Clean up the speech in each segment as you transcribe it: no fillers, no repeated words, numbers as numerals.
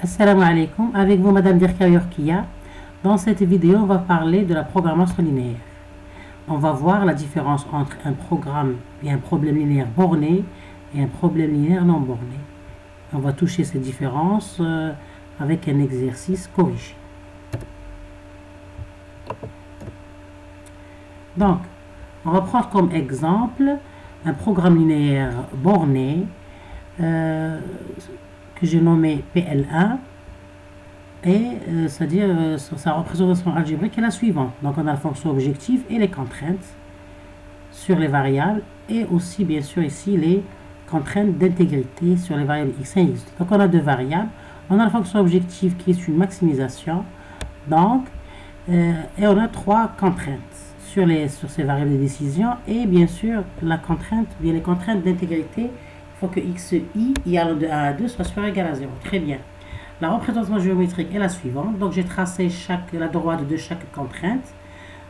Assalamu alaikum, avec vous Madame Dirka Yorkia. Dans cette vidéo, on va parler de la programmation linéaire. On va voir la différence entre un programme et un problème linéaire borné et un problème linéaire non borné. On va toucher ces différences avec un exercice corrigé. Donc, on va prendre comme exemple un programme linéaire borné que j'ai nommé PL1 et c'est-à-dire sa représentation algébrique est la suivante. Donc on a la fonction objective et les contraintes sur les variables et aussi bien sûr ici les contraintes d'intégrité sur les variables x1 et x2. Donc on a deux variables. On a la fonction objective qui est une maximisation donc et on a trois contraintes sur ces variables de décision et bien sûr la contrainte, bien les contraintes d'intégrité. Il faut que xi y allant de 1 à 2 soit supérieur ou égal à 0. Très bien. La représentation géométrique est la suivante. Donc j'ai tracé la droite de chaque contrainte.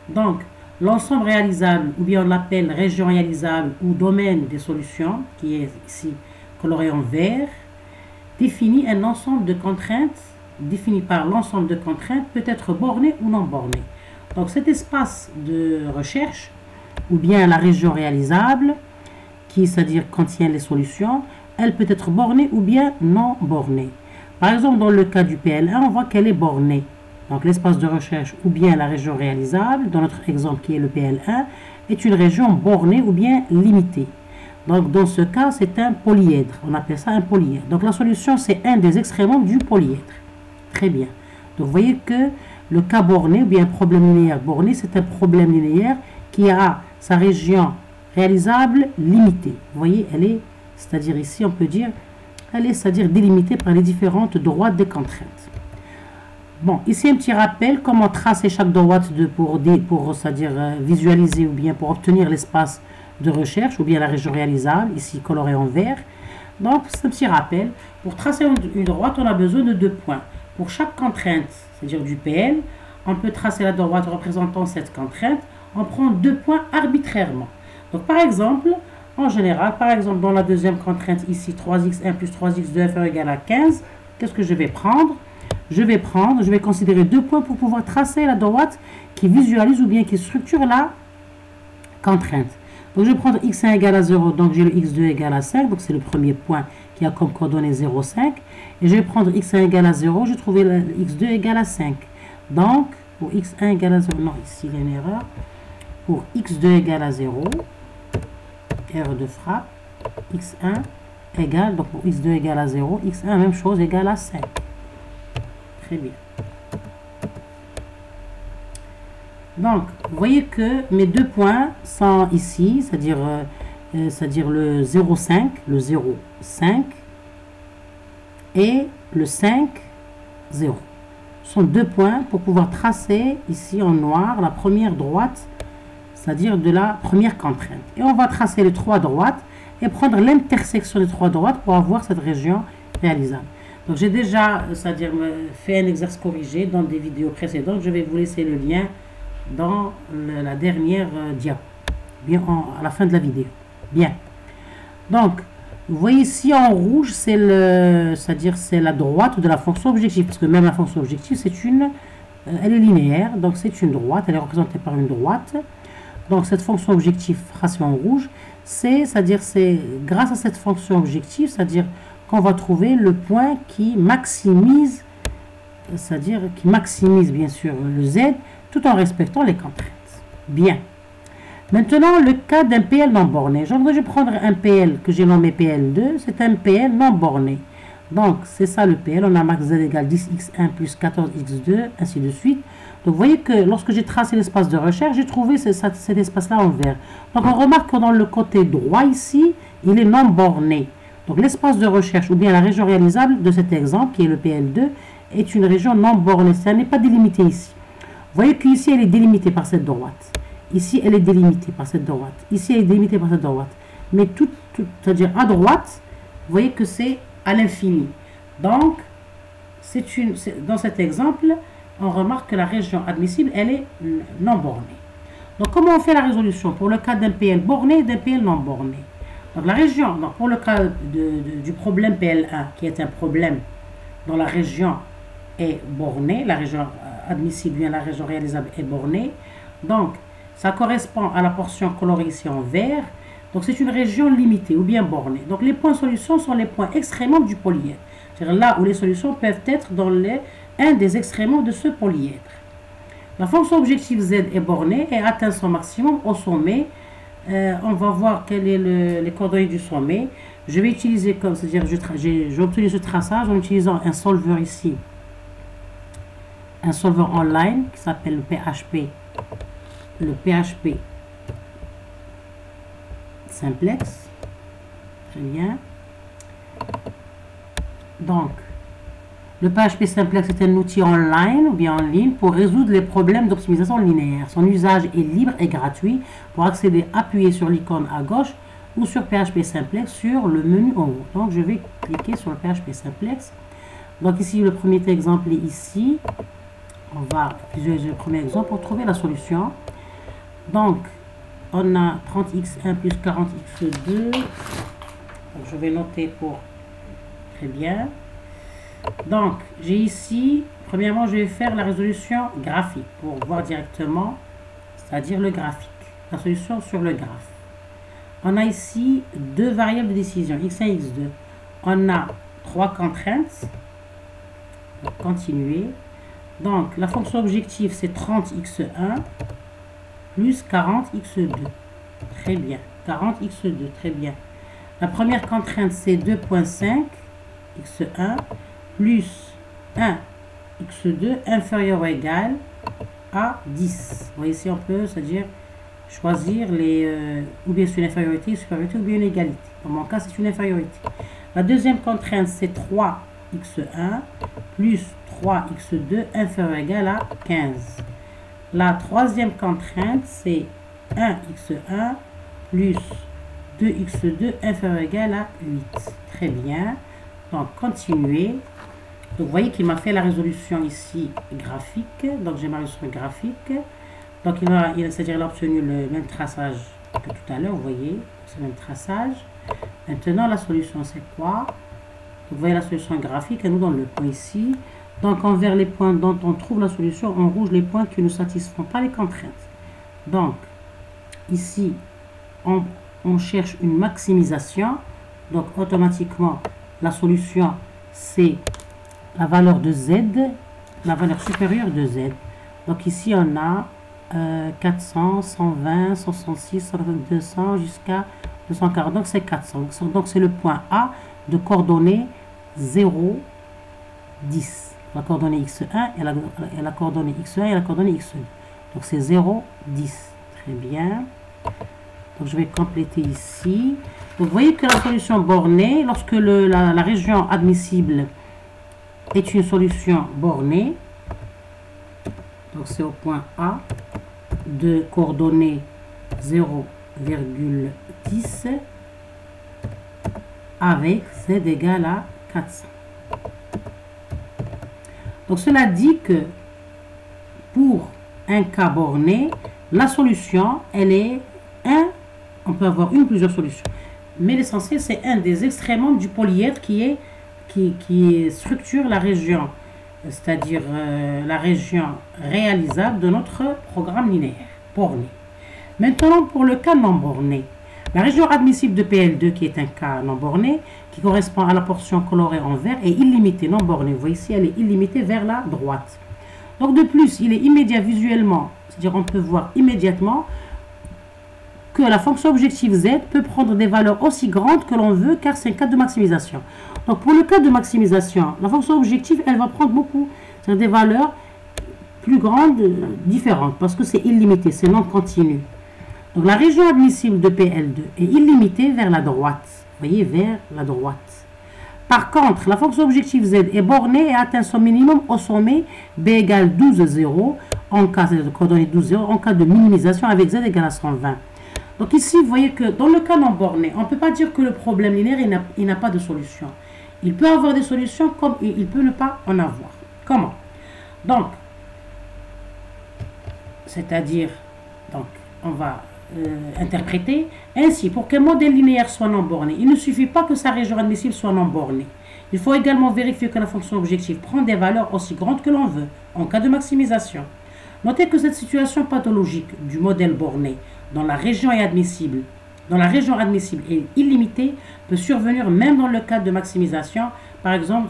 Donc l'ensemble réalisable, ou bien on l'appelle région réalisable ou domaine des solutions, qui est ici coloré en vert, définit un ensemble de contraintes, défini par l'ensemble de contraintes, peut être borné ou non borné. Donc cet espace de recherche, ou bien la région réalisable, qui c'est-à-dire contient les solutions, elle peut être bornée ou bien non bornée. Par exemple, dans le cas du PL1, on voit qu'elle est bornée. Donc l'espace de recherche ou bien la région réalisable, dans notre exemple qui est le PL1, est une région bornée ou bien limitée. Donc dans ce cas, c'est un polyèdre. On appelle ça un polyèdre. Donc la solution, c'est un des extrémums du polyèdre. Très bien. Donc vous voyez que le cas borné ou bien un problème linéaire borné, c'est un problème linéaire qui a sa région réalisable limitée. Vous voyez, elle est, c'est-à-dire ici, on peut dire, elle est, c'est-à-dire délimitée par les différentes droites des contraintes. Bon, ici un petit rappel, comment tracer chaque droite pour c'est-à-dire visualiser ou bien pour obtenir l'espace de recherche ou bien la région réalisable, ici coloré en vert. Donc, c'est un petit rappel. Pour tracer une droite, on a besoin de 2 points. Pour chaque contrainte, c'est-à-dire du PL, on peut tracer la droite représentant cette contrainte. On prend 2 points arbitrairement. Donc, par exemple, en général, par exemple, dans la deuxième contrainte ici, 3x1 plus 3x2 inférieur ou égal à 15, qu'est-ce que je vais prendre? Je vais considérer 2 points pour pouvoir tracer la droite qui visualise ou bien qui structure la contrainte. Donc, je vais prendre x1 égale à 0, donc j'ai le x2 égale à 5, donc c'est le premier point qui a comme coordonnée 0, 5. Et je vais prendre x1 égale à 0, je vais trouver le x2 égale à 5. Donc, pour x1 égale à 0, non, ici il y a une erreur. Pour x2 égale à 0, erreur de frappe, x1 égale, donc pour x2 égale à 0, x1 même chose égale à 5. Très bien. Donc, vous voyez que mes 2 points sont ici, c'est-à-dire le 0,5, le 0,5 et le 5, 0. Ce sont 2 points pour pouvoir tracer ici en noir la première droite, c'est-à-dire de la première contrainte. Et on va tracer les 3 droites et prendre l'intersection des 3 droites pour avoir cette région réalisable. Donc j'ai déjà, c'est-à-dire fait un exercice corrigé dans des vidéos précédentes. Je vais vous laisser le lien dans la dernière diapo, bien à la fin de la vidéo. Bien. Donc, vous voyez ici en rouge, c'est-à-dire c'est la droite de la fonction objective, parce que même la fonction objective, elle est linéaire, donc c'est une droite, elle est représentée par une droite. Donc cette fonction objective tracée en rouge, c'est-à-dire c'est grâce à cette fonction objective, c'est-à-dire qu'on va trouver le point qui maximise, c'est-à-dire qui maximise bien sûr le z tout en respectant les contraintes. Bien. Maintenant, le cas d'un PL non borné. Je vais prendre un PL que j'ai nommé PL2, c'est un PL non borné. Donc c'est ça le PL, on a max z égale 10x1 plus 14x2, ainsi de suite. Donc vous voyez que lorsque j'ai tracé l'espace de recherche, j'ai trouvé cet espace-là en vert. Donc on remarque que dans le côté droit ici, il est non borné. Donc l'espace de recherche ou bien la région réalisable de cet exemple, qui est le PL2, est une région non bornée. Ça n'est pas délimité ici. Vous voyez qu'ici, elle est délimitée par cette droite. Ici, elle est délimitée par cette droite. Ici, elle est délimitée par cette droite. Mais c'est-à-dire à droite, vous voyez que c'est à l'infini. Donc, dans cet exemple, on remarque que la région admissible, elle est non bornée. Donc, comment on fait la résolution pour le cas d'un PL borné et d'un PL non borné? Donc, la région, donc pour le cas du problème PL1, qui est un problème dont la région est bornée, la région admissible, bien la région réalisable est bornée. Donc, ça correspond à la portion colorée ici en vert. Donc, c'est une région limitée ou bien bornée. Donc, les points de solution sont les points extrémums du polyèdre. C'est-à-dire là où les solutions peuvent être dans un des extrémums de ce polyèdre. La fonction objective Z est bornée et atteint son maximum au sommet. On va voir quelles sont les coordonnées du sommet. Je vais utiliser comme, c'est-à-dire j'ai obtenu ce traçage en utilisant un solveur ici. Un solveur online qui s'appelle le PHP. Le PHP Simplex. Très bien. Donc, le PHP Simplex est un outil online ou bien en ligne pour résoudre les problèmes d'optimisation linéaire. Son usage est libre et gratuit. Pour accéder, appuyez sur l'icône à gauche ou sur PHP Simplex sur le menu en haut. Donc, je vais cliquer sur le PHP Simplex. Donc, ici, le premier exemple est ici. On va utiliser le premier exemple pour trouver la solution. Donc, on a 30x1 plus 40x2. Donc, je vais noter pour... Très bien. Donc, j'ai ici, premièrement, je vais faire la résolution graphique pour voir directement, c'est-à-dire le graphique, la solution sur le graphe. On a ici deux variables de décision, x1 et x2. On a trois contraintes. Continuer. Donc, la fonction objective, c'est 30x1 plus 40x2. Très bien. 40x2, très bien. La première contrainte, c'est 2,5 x1 plus 1 x2 inférieur ou égal à 10. Vous voyez ici, on peut, c'est-à-dire choisir ou bien c'est une infériorité, une supériorité ou bien une égalité. Dans mon cas, c'est une infériorité. La deuxième contrainte, c'est 3x1 plus 3x2 inférieur ou égal à 15. La troisième contrainte, c'est 1x1 plus 2x2 inférieur ou égal à 8. Très bien. Donc, continuer. Donc, vous voyez qu'il m'a fait la résolution ici graphique. Donc, j'ai ma résolution graphique. Donc, c'est-à-dire il a obtenu le même traçage que tout à l'heure. Vous voyez, c'est le même traçage. Maintenant, la solution, c'est quoi? Vous voyez la solution graphique. Et nous, dans le point ici. Donc, en vert, les points dont on trouve la solution. En rouge, les points qui ne satisfont pas les contraintes. Donc, ici, on cherche une maximisation. Donc, automatiquement, la solution, c'est la valeur de Z, la valeur supérieure de Z. Donc, ici, on a 400, 120, 166, 200 jusqu'à 240. Donc, c'est 400. Donc, c'est le point A de coordonnées 0, 10. La coordonnée X1 et la coordonnée X1 et la coordonnée X2. Donc, c'est 0, 10. Très bien. Donc, je vais compléter ici. Donc, vous voyez que la solution bornée, lorsque la région admissible est une solution bornée, donc c'est au point A de coordonnées 0,10 avec Z égale à 400. Donc, cela dit que pour un cas borné, la solution, elle est on peut avoir une ou plusieurs solutions. Mais l'essentiel, c'est un des extrémums du polyèdre qui structure la région, c'est-à-dire la région réalisable de notre programme linéaire borné. Maintenant, pour le cas non borné, la région admissible de PL2, qui est un cas non borné, qui correspond à la portion colorée en vert, est illimitée, non bornée. Vous voyez ici, elle est illimitée vers la droite. Donc, de plus, il est immédiat visuellement, c'est-à-dire on peut voir immédiatement que la fonction objective Z peut prendre des valeurs aussi grandes que l'on veut, car c'est un cas de maximisation. Donc, pour le cas de maximisation, la fonction objective, elle va prendre beaucoup, c'est-à-dire des valeurs plus grandes, différentes, parce que c'est illimité, c'est non continu. Donc, la région admissible de PL2 est illimitée vers la droite. Vous voyez, vers la droite. Par contre, la fonction objective Z est bornée et atteint son minimum au sommet B égale 12, 0, en cas de coordonnées 12, 0, en cas de minimisation avec Z égale à 120. Donc ici, vous voyez que dans le cas non borné, on ne peut pas dire que le problème linéaire, il n'a pas de solution. Il peut avoir des solutions comme il peut ne pas en avoir. Comment? Donc, c'est-à-dire, on va interpréter ainsi. Pour qu'un modèle linéaire soit non borné, il ne suffit pas que sa région admissible soit non bornée. Il faut également vérifier que la fonction objective prend des valeurs aussi grandes que l'on veut, en cas de maximisation. Notez que cette situation pathologique du modèle borné dans la région admissible et illimitée peut survenir même dans le cas de maximisation, par exemple